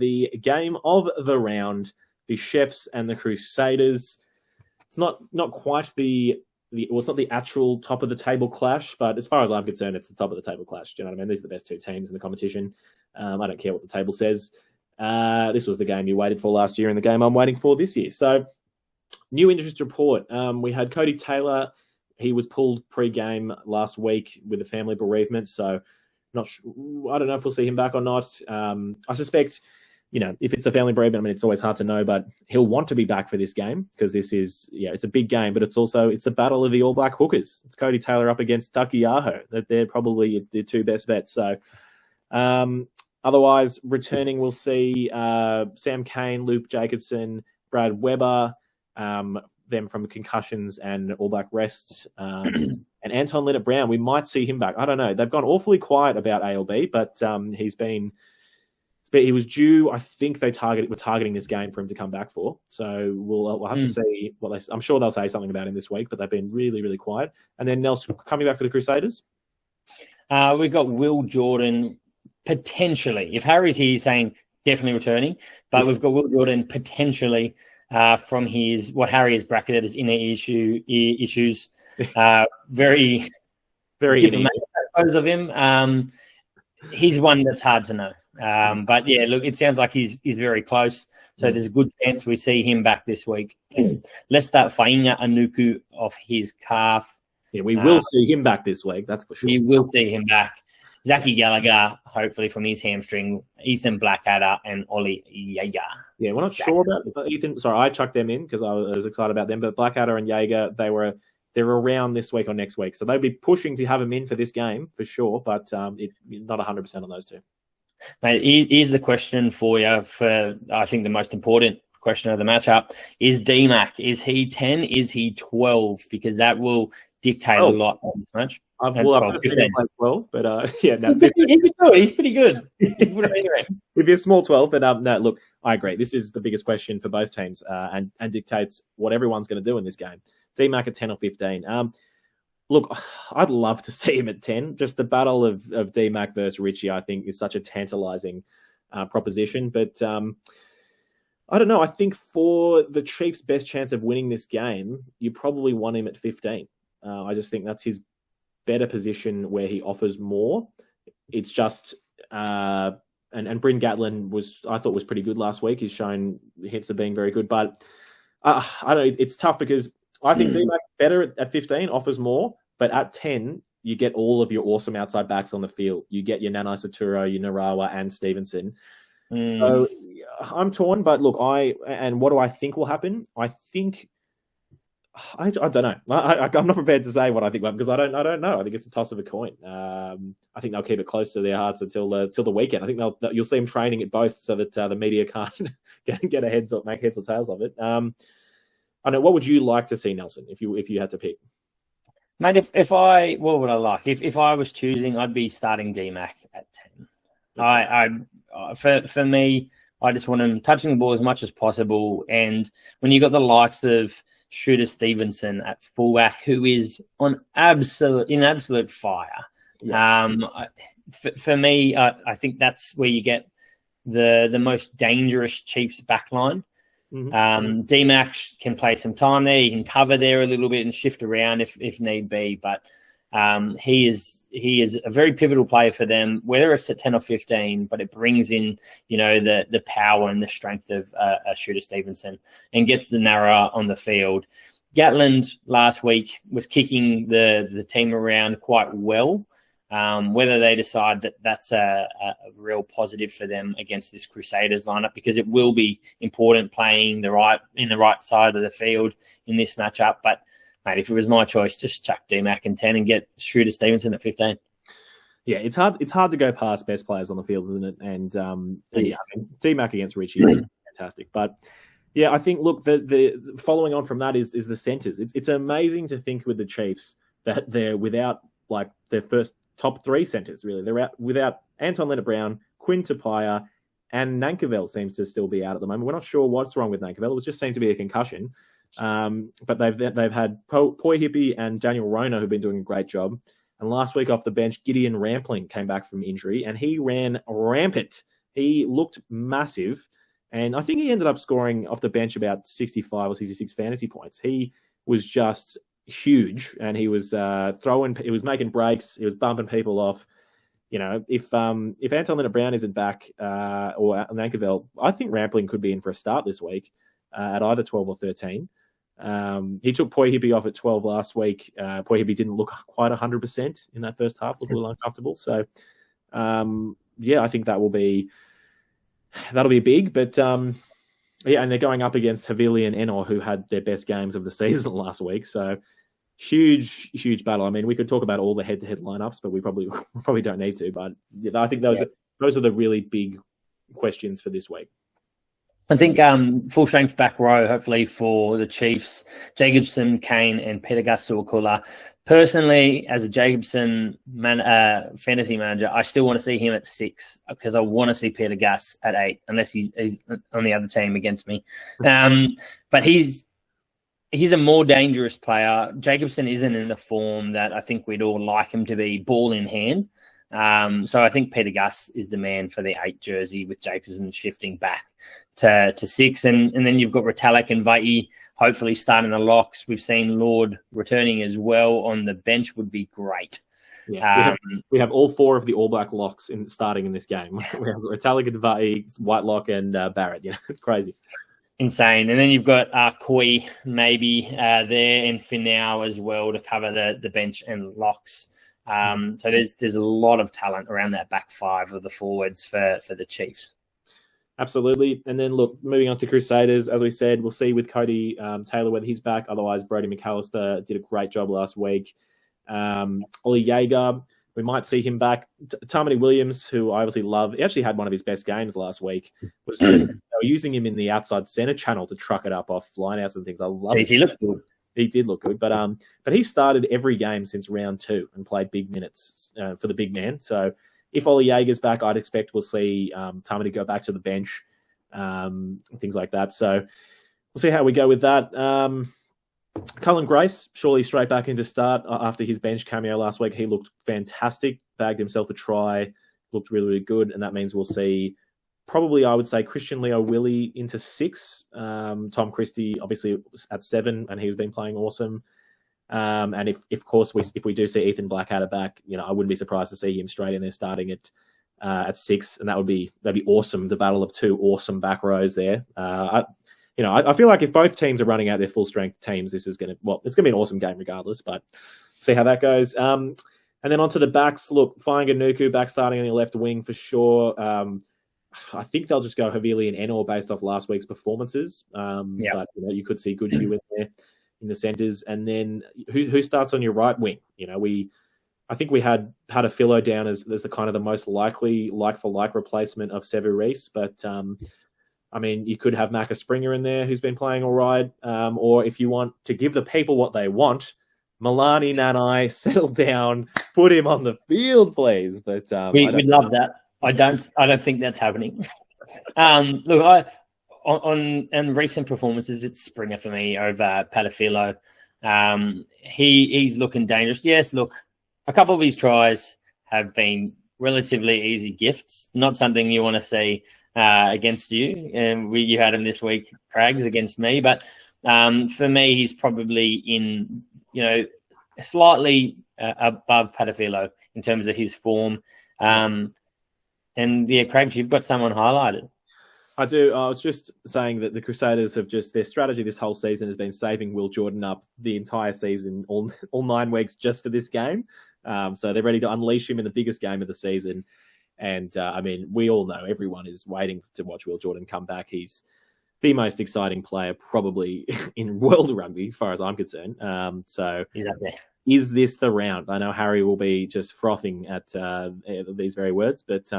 the game of the round, the Chiefs and the Crusaders. It's not quite it's not the actual top of the table clash, but as far as I'm concerned, it's the top of the table clash. Do you know what I mean? These are the best two teams in the competition. I don't care what the table says. This was the game you waited for last year and the game I'm waiting for this year. So, new interest report. We had Cody Taylor. He was pulled pre-game last week with a family bereavement. So, I don't know if we'll see him back or not. I suspect, if it's a family bereavement, it's always hard to know, but he'll want to be back for this game because this is, it's a big game, but it's the battle of the All Black hookers. It's Cody Taylor up against Taki Aho. They're probably the two best bets. So, otherwise, returning, we'll see Sam Cane, Luke Jacobson, Brad Weber, them from concussions and All Black rests, and Anton Linnett-Brown. We might see him back. I don't know. They've gone awfully quiet about ALB, but he was due. I think were targeting this game for him to come back for. So we'll have to see what I'm sure they'll say something about him this week, but they've been really, really quiet. And then Nelson coming back for the Crusaders. We've got Will Jordan potentially. If Harry's here, he's saying definitely returning, but we've got Will Jordan potentially from what Harry has bracketed as inner ear issues. Very, very diplomatic of him. He's one that's hard to know. But yeah, look, it sounds like he's very close. So there's a good chance we see him back this week. Let's start Fainga Anuku off his calf. Yeah, we will see him back this week. That's for sure. We will see him back. Zachy Gallagher, hopefully from his hamstring. Ethan Blackadder and Ollie Jaeger. Yeah, we're not sure about Ethan. Sorry, I chucked them in because I was excited about them. But Blackadder and Jaeger, they're around this week or next week. So they'll be pushing to have him in for this game for sure. But not 100% on those two. Mate, here's the question for you for, I think, the most important question of the matchup. Is DMAC, is he 10? Is he 12? Because that will dictate a lot on this match. I've never seen him play 12, but yeah. No, he's pretty good. If you're small 12, but no, look, I agree. This is the biggest question for both teams and dictates what everyone's going to do in this game. DMAC at 10 or 15. Look, I'd love to see him at 10. Just the battle of DMAC versus Richie, I think, is such a tantalizing proposition. But I don't know. I think for the Chiefs' best chance of winning this game, you probably want him at 15. I just think that's his better position where he offers more. It's just, and Bryn Gatlin I thought was pretty good last week. He's shown hints of being very good. But I don't know. It's tough because I think DMAC better at 15, offers more. But at 10, you get all of your awesome outside backs on the field. You get your Nanai Saturo, your Narawa, and Stevenson. So I'm torn, but look, what do I think will happen? I think, I don't know. I'm not prepared to say what I think will happen because I don't know. I think it's a toss of a coin. I think they'll keep it close to their hearts until the weekend. I think you'll see them training at both so that the media can't get make heads or tails of it. I don't know. What would you like to see, Nelson, if you had to pick? Mate, what would I like? If I was choosing, I'd be starting DMAC at 10. For me, I just want him touching the ball as much as possible. And when you got the likes of Shooter Stevenson at fullback, who is in absolute fire. Yeah. For me, I think that's where you get the most dangerous Chiefs backline. Mm-hmm. DMAC can play some time there. He can cover there a little bit and shift around if need be. But he is a very pivotal player for them, whether it's at 10 or 15, but it brings in, the power and the strength of Shooter Stevenson and gets the Nara on the field. Gatland last week was kicking the team around quite well. Whether they decide that that's a real positive for them against this Crusaders lineup, because it will be important playing in the right side of the field in this matchup. But mate, if it was my choice, just chuck DMAC in 10 and get Shooter Stevenson at 15. Yeah, it's hard to go past best players on the field, isn't it? And DMAC against Richie, fantastic. But yeah, I think look, the following on from that is the centers. It's amazing to think with the Chiefs that they're without like their first top three centers, really. They're out without Anton Linnett-Brown, Quinn Tupaia, and Nankerville seems to still be out at the moment. We're not sure what's wrong with Nankerville. It just seemed to be a concussion. But they've had Poi Hippie and Daniel Rona who've been doing a great job. And last week off the bench, Gideon Rampling came back from injury, and he ran rampant He looked massive, and I think he ended up scoring off the bench about 65 or 66 fantasy points. He was just huge, and he was he was making breaks, he was bumping people off. You know, if Anton Linnett-Brown isn't back or Nankerville, I think Rampling could be in for a start this week at either 12 or 13. He took Poi Hippie off at 12 last week. Poi Hippie didn't look quite 100% in that first half, looked a little uncomfortable. So, I think that'll be big. But, and they're going up against Havili and Enor, who had their best games of the season last week. So, huge battle. I mean, we could talk about all the head-to-head lineups, but we probably don't need to. But I think those are the really big questions for this week. I think full strength back row, hopefully for the Chiefs, Jacobson, Kane, and Peter Gus-Suakula. Personally, as a Jacobson fantasy manager, I still want to see him at 6 because I want to see Peter Gus at 8, unless he's on the other team against me. But he's a more dangerous player. Jacobson isn't in the form that I think we'd all like him to be, ball in hand. So I think Peter Gus is the man for the 8 jersey, with Jacobson shifting back to 6. And then you've got Retallick and Vai'i hopefully starting the locks. We've seen Lord returning as well on the bench, would be great. Yeah, we have all 4 of the All Black locks starting in this game. We have Retallick and Vai'i, Whitelock and Barrett. It's crazy. Insane. And then you've got Koi maybe there, and Finau as well to cover the bench and locks. So there's a lot of talent around that back 5 of the forwards for the Chiefs. Absolutely. And then, look, moving on to Crusaders, as we said, we'll see with Cody Taylor whether he's back. Otherwise, Brody McAllister did a great job last week. Ollie Jaeger, we might see him back. Tamani Williams, who I obviously love, he actually had one of his best games last week. Was just they were using him in the outside centre channel to truck it up off lineouts and things. I love it. He looked good. He did look good, but he started every game since round 2 and played big minutes for the big man. So if Ollie Jaeger's back, I'd expect we'll see Tamani go back to the bench, things like that. So we'll see how we go with that. Cullen Grace, surely straight back into start after his bench cameo last week. He looked fantastic, bagged himself a try, looked really, really good, and that means we'll see probably, I would say, Christian Leo Willie into 6. Tom Christie, obviously, at 7, and he's been playing awesome. And if of course, if we do see Ethan Blackadder back, I wouldn't be surprised to see him straight in there starting at 6, and that'd be awesome. The battle of 2 awesome back rows there. I feel like if both teams are running out their full strength teams, this is it's going to be an awesome game regardless. But see how that goes. And then onto the backs. Look, Fainganuku back starting on the left wing for sure. I think they'll just go Havili and Enor based off last week's performances. But you could see Gucci in there in the centres. And then who starts on your right wing? I think we had a Philo down as the kind of the most likely like-for-like replacement of Sevu Reece. But, you could have Macca Springer in there who's been playing all right. Or if you want to give the people what they want, Milani Nanai, settle down, put him on the field, please. But we'd love that. I don't think that's happening. Look, on recent performances, it's Springer for me over Patafilo. He's looking dangerous. Yes, look, a couple of his tries have been relatively easy gifts. Not something you want to see against you. And you had him this week, Craigs, against me. But for me, he's probably in, slightly above Patafilo in terms of his form. And Craigs, you've got someone highlighted. I do. I was just saying that the Crusaders have their strategy this whole season has been saving Will Jordan up the entire season, all 9 weeks just for this game. So they're ready to unleash him in the biggest game of the season. And we all know, everyone is waiting to watch Will Jordan come back. He's the most exciting player probably in world rugby, as far as I'm concerned. So he's up there. Is this the round? I know Harry will be just frothing at these very words, but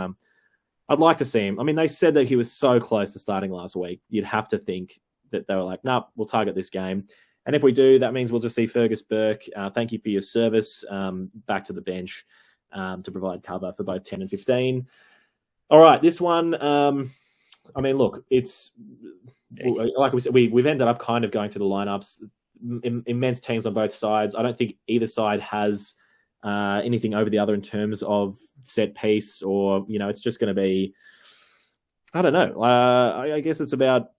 I'd like to see him. They said that he was so close to starting last week. You'd have to think that they were like, nope, we'll target this game. And if we do, that means we'll just see Fergus Burke. Thank you for your service. Back to the bench to provide cover for both 10 and 15. All right, this one. Look, it's like we said, we've ended up kind of going through the lineups. Immense teams on both sides. I don't think either side has anything over the other in terms of set piece, or it's just going to be I don't know. I guess it's about.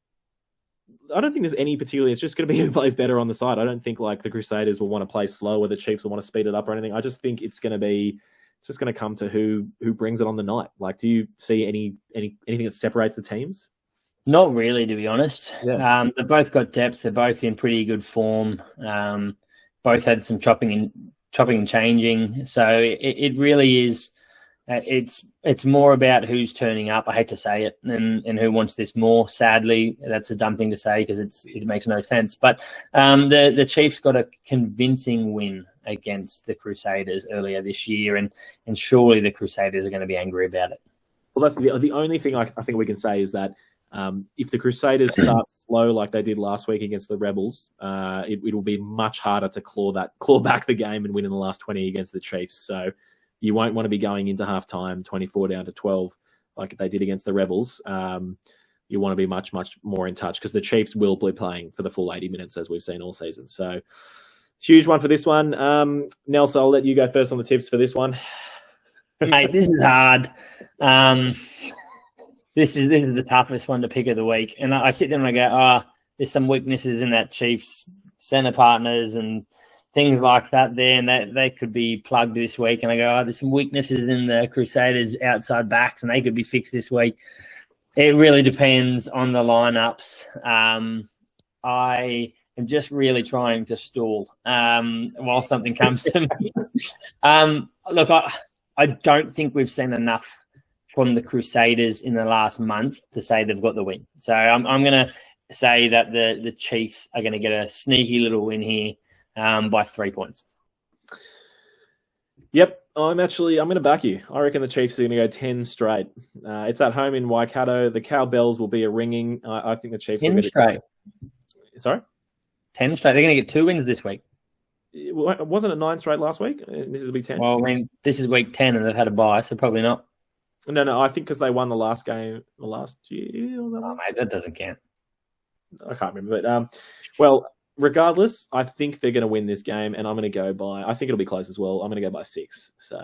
I don't think there's any particularly. It's just going to be who plays better on the side. I don't think like the Crusaders will want to play slow or the Chiefs will want to speed it up or anything. I just think it's going to be. It's just going to come to who brings it on the night. Like, do you see anything that separates the teams? Not really, to be honest. Yeah. They've both got depth. They're both in pretty good form. Both had some chopping and changing. So it really is. It's more about who's turning up. I hate to say it, and who wants this more. Sadly, that's a dumb thing to say because it makes no sense. But the Chiefs got a convincing win against the Crusaders earlier this year, and surely the Crusaders are going to be angry about it. Well, that's the only thing I think we can say is that if the Crusaders start slow like they did last week against the Rebels, it will be much harder to claw back the game and win in the last 20 against the Chiefs. So you won't want to be going into halftime 24 down to 12 like they did against the Rebels. You want to be much, much more in touch because the Chiefs will be playing for the full 80 minutes as we've seen all season. So huge one for this one. Nelson, I'll let you go first on the tips for this one. Mate, this is hard. This is the toughest one to pick of the week. And I sit there and I go, there's some weaknesses in that Chiefs centre partners and things like that there, and they could be plugged this week. And I go, there's some weaknesses in the Crusaders outside backs, and they could be fixed this week. It really depends on the lineups. I am just really trying to stall while something comes to me. Look, I don't think we've seen enough from the Crusaders in the last month to say they've got the win. So I'm going to say that the Chiefs are going to get a sneaky little win here by 3 points. Yep, I'm going to back you. I reckon the Chiefs are going to go 10 straight. It's at home in Waikato. The cowbells will be a ringing. I think the Chiefs 10 will get straight. Sorry? 10 straight. They're going to get 2 wins this week. Wasn't it 9 straight last week? This will be 10. Well, I mean, this is week 10 and they've had a bye, so probably not. No, I think because they won the last game last year. Oh, mate, that doesn't count. I can't remember. But, well, regardless, I think they're going to win this game, and I'm going to go by – I think it'll be close as well. I'm going to go by 6. So